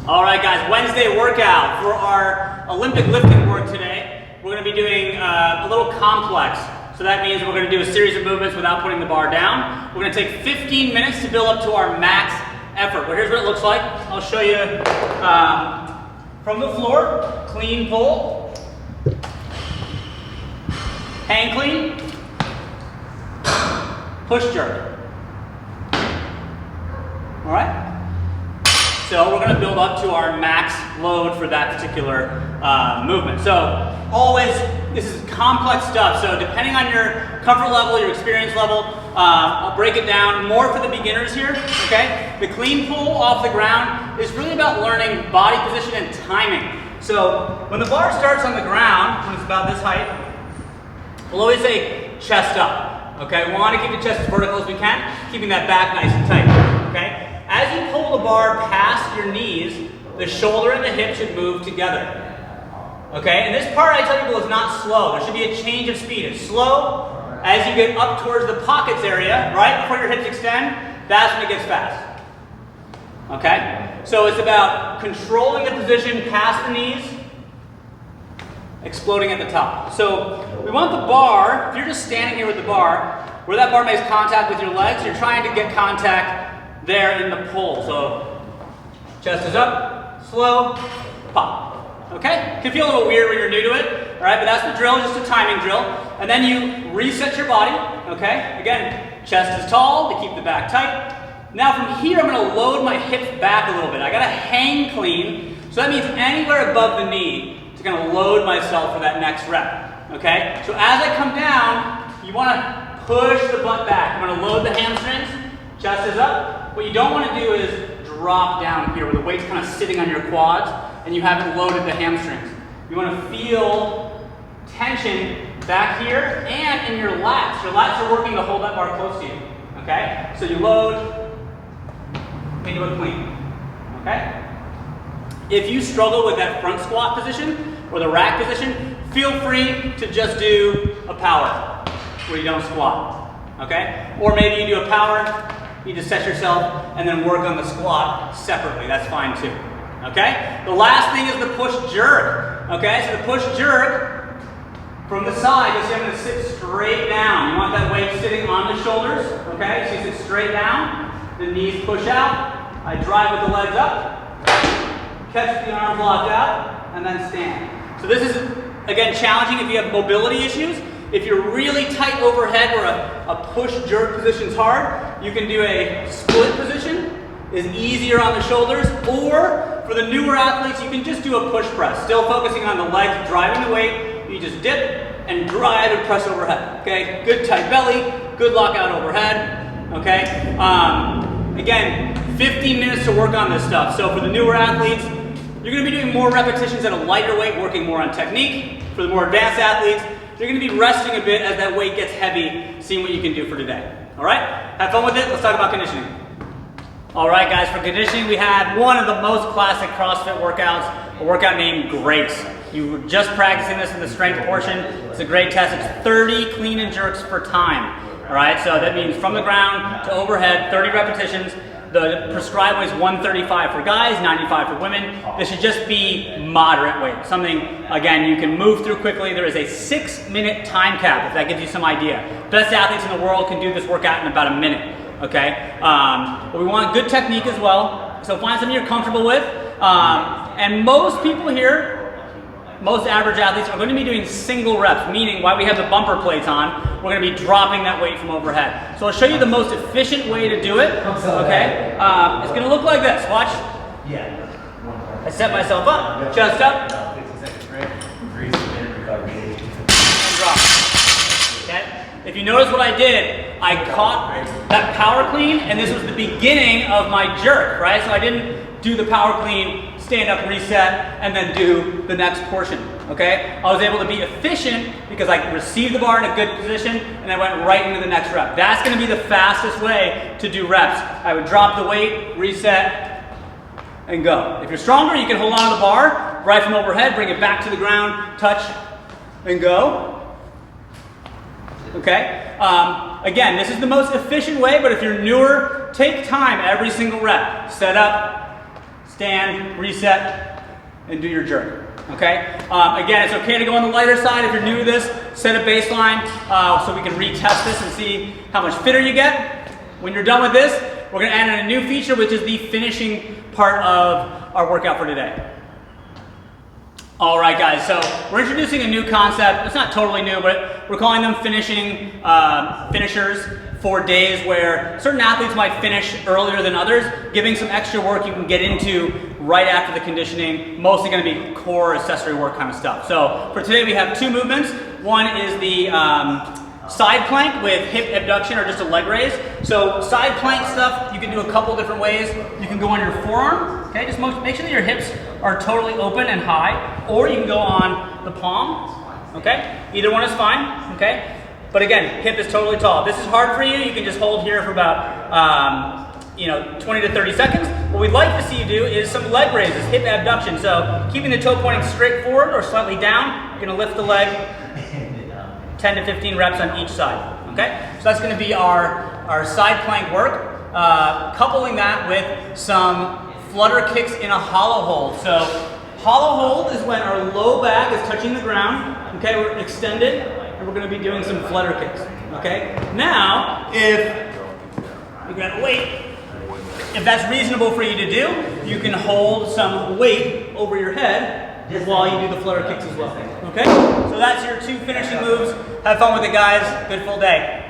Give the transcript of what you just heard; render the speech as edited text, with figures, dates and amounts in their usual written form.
All right, guys, Wednesday workout. For our Olympic lifting work today, we're going to be doing a little complex. So that means we're going to do a series of movements without putting the bar down. We're going to take 15 minutes to build up to our max effort. But here's what it looks like. I'll show you from the floor, clean pull, hang clean, push jerk. All right? So we're going to build up to our max load for that particular movement. So always, this is complex stuff. So depending on your comfort level, your experience level, I'll break it down more for the beginners here, okay? The clean pull off the ground is really about learning body position and timing. So when the bar starts on the ground, when it's about this height, we'll always say chest up, okay? We want to keep the chest as vertical as we can, keeping that back nice and tight, okay? As you pull the bar past your knees, the shoulder and the hip should move together. Okay, and this part I tell people is not slow. There should be a change of speed. It's slow as you get up towards the pockets area, right before your hips extend. That's when it gets fast. Okay, so it's about controlling the position past the knees, exploding at the top. So we want the bar, if you're just standing here with the bar, where that bar makes contact with your legs, you're trying to get contact there in the pull. So chest is up, slow, pop. Okay? It can feel a little weird when you're new to it, all right? But that's the drill, just a timing drill. And then you reset your body, okay? Again, chest is tall to keep the back tight. Now from here, I'm gonna load my hips back a little bit. I gotta hang clean, so that means anywhere above the knee to kind of load myself for that next rep, okay? So as I come down, you wanna push the butt back. I'm gonna load the hamstrings, chest is up. What you don't want to do is drop down here where the weight's kind of sitting on your quads and you haven't loaded the hamstrings. You want to feel tension back here and in your lats. Your lats are working to hold that bar close to you. Okay? So you load into a clean. Okay? If you struggle with that front squat position or the rack position, feel free to just do a power where you don't squat. Okay? Or maybe you do a power, you just set yourself and then work on the squat separately. That's fine too. Okay? The last thing is the push jerk. Okay? So the push jerk from the side, you see I'm going to sit straight down. You want that weight sitting on the shoulders. Okay? So you sit straight down, the knees push out. I drive with the legs up, catch the arms locked out, and then stand. So this is, again, challenging if you have mobility issues. If you're really tight overhead where a push-jerk position is hard, you can do a split position, is easier on the shoulders, or for the newer athletes, you can just do a push press, still focusing on the legs, driving the weight. You just dip and drive and press overhead, okay? Good tight belly, good lockout overhead, okay? Again, 15 minutes to work on this stuff. So for the newer athletes, you're gonna be doing more repetitions at a lighter weight, working more on technique. For the more advanced athletes, you're going to be resting a bit as that weight gets heavy, seeing what you can do for today. All right? Have fun with it. Let's talk about conditioning. All right, guys, for conditioning, we have one of the most classic CrossFit workouts, a workout named Grace. You were just practicing this in the strength portion. It's a great test. It's 30 clean and jerks per time. All right? So that means from the ground to overhead, 30 repetitions. The prescribed weight is 135 for guys, 95 for women. This should just be moderate weight. Something, again, you can move through quickly. There is a 6-minute time cap, if that gives you some idea. Best athletes in the world can do this workout in about a minute, okay? But we want good technique as well. So find something you're comfortable with. And most people here, most average athletes are going to be doing single reps, meaning while we have the bumper plates on, we're going to be dropping that weight from overhead. So I'll show you the most efficient way to do it, okay? It's going to look like this. Watch. I set myself up, chest up, and drop. Okay? If you notice what I did, I caught that power clean, and this was the beginning of my jerk, right? So I didn't do the power clean, stand up, reset, and then do the next portion, okay? I was able to be efficient because I received the bar in a good position and I went right into the next rep. That's gonna be the fastest way to do reps. I would drop the weight, reset, and go. If you're stronger, you can hold on to the bar, right from overhead, bring it back to the ground, touch, and go. Okay? Again, this is the most efficient way, but if you're newer, take time every single rep. Set up, stand, reset, and do your jerk. Okay? Again, it's okay to go on the lighter side if you're new to this. Set a baseline so we can retest this and see how much fitter you get. When you're done with this, we're going to add in a new feature, which is the finishing part of our workout for today. All right, guys, so we're introducing a new concept. It's not totally new, but we're calling them finishers for days where certain athletes might finish earlier than others, giving some extra work you can get into right after the conditioning, mostly going to be core accessory work kind of stuff. So for today, we have two movements. One is the side plank with hip abduction, or just a leg raise. So side plank stuff, you can do a couple different ways. You can go on your forearm, okay? Just make sure that your hips are totally open and high, or you can go on the palm, okay? Either one is fine, okay? But again, hip is totally tall. If this is hard for you, you can just hold here for about 20 to 30 seconds. What we'd like to see you do is some leg raises, hip abduction. So keeping the toe pointing straight forward or slightly down, you're gonna lift the leg 10 to 15 reps on each side, okay? So that's gonna be our side plank work, coupling that with some flutter kicks in a hollow hold. So hollow hold is when our low back is touching the ground, okay? We're extended, and we're gonna be doing some flutter kicks, okay? Now, if you grab a weight, if that's reasonable for you to do, you can hold some weight over your head while you do the flutter kicks as well, okay? So that's your two finishing moves. Have fun with it, guys. Good full day.